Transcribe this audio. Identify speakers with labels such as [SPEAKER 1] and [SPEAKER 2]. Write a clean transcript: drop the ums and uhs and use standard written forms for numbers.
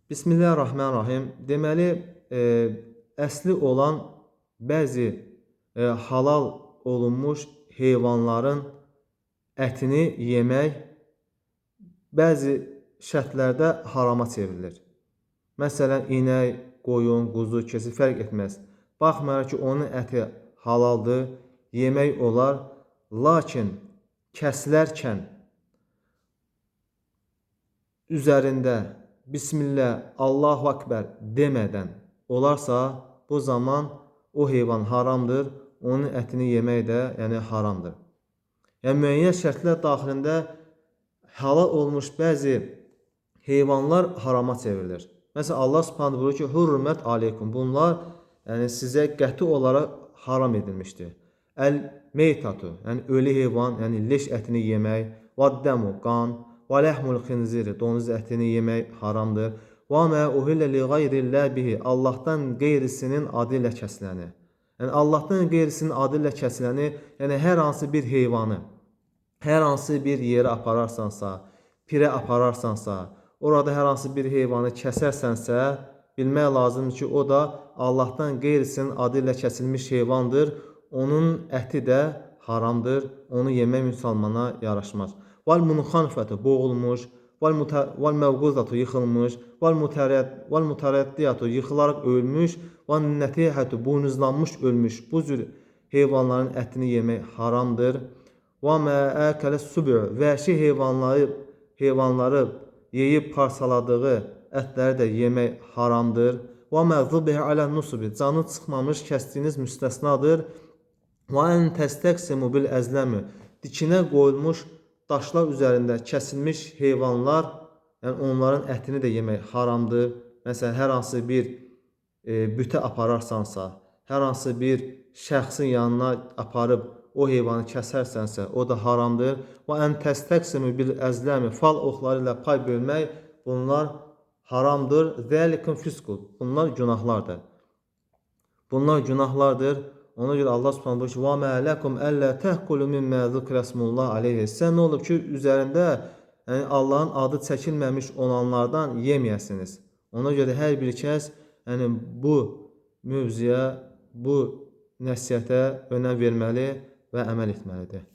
[SPEAKER 1] Bismillahirrahmanirrahim. Deməli, əsli olan bəzi halal olunmuş heyvanların ətini yemək bəzi şərtlərdə harama çevrilir. Məsələn, inək, qoyun, quzu, keçi fərq etməz. Baxmayaraq ki, onun əti halaldır, yemək olar, lakin kəsilərkən üzərində Bismillah, Allahu Akbar demədən olarsa, bu zaman o heyvan haramdır, onun ətini yemək də yəni haramdır. Yəni müəyyən şərtlər daxilində halal olmuş bəzi heyvanlar harama çevrilir. Məsələn, Allah Subhanahu buyurur ki, "Hurrimet aleykum." Bunlar yəni sizə qəti olaraq haram edilmişdir. Əl-meytatu, yəni ölü heyvan, yəni leş ətini yemək, vəd-dəmu, qan, və ləhmul xinziri, donuz ətini yemək haramdır. Və mə uhillə li qeyrilləh bihi, Allahdan qeyrisinin adı ilə kəsiləni. Yəni Allahdan qeyrisinin adı ilə kəsiləni, yəni hər hansı bir heyvanı, hər hansı bir yerə apararsansa, pirə apararsansa, orada hər hansı bir heyvanı kəsərsənsə, bilmək lazımdır ki, o da Allahdan qeyrisinin adı ilə kəsilmiş heyvandır. Onun əti də haramdır. Onu yemək müsəlmana yaraşmaz. Vel munxanifətu boğulmuş, vel mevquzatu yıxılmış, vel mutaraddiyatu yıxılaraq ölmüş, vel nətihətu buynuzlanmış ölmüş. Bu cür heyvanların ətini yemək haramdır. Və mə əkələ subü, vəhşi heyvanları yeyib parsaladığı ətləri də yemək haramdır. Və mə zubih alə nusubi, canı çıxmamış kəsdiyiniz müstəsnadır. Və ən təstəqsimu bil əzləmi, dikinə qoyulmuş daşlar üzərində kəsilmiş heyvanlar, yəni onların ətini də yemək haramdır. Məsələn, hər hansı bir bütə apararsansa, hər hansı bir şəxsin yanına aparıb o heyvanı kəsərsənsə, o da haramdır. Və ən təstəqsimu bil əzləmi, fal oxları ilə pay bölmək, bunlar haramdır. Zəlikun fisqul, bunlar günahlardır. Bunlar günahlardır. Ona görə Allah Subhanahu buyurur ki: "Və mə ləkum əllə təhkulu mimmə zikrəsmullah aleyhi." Sən nə olub ki, üzərində yəni Allahın adı çəkilməmiş olanlardan yeməyəsiniz. Ona görə hər bir kəs yəni bu mövzuya, bu nəsihətə önəm verməli və əməl etməlidir.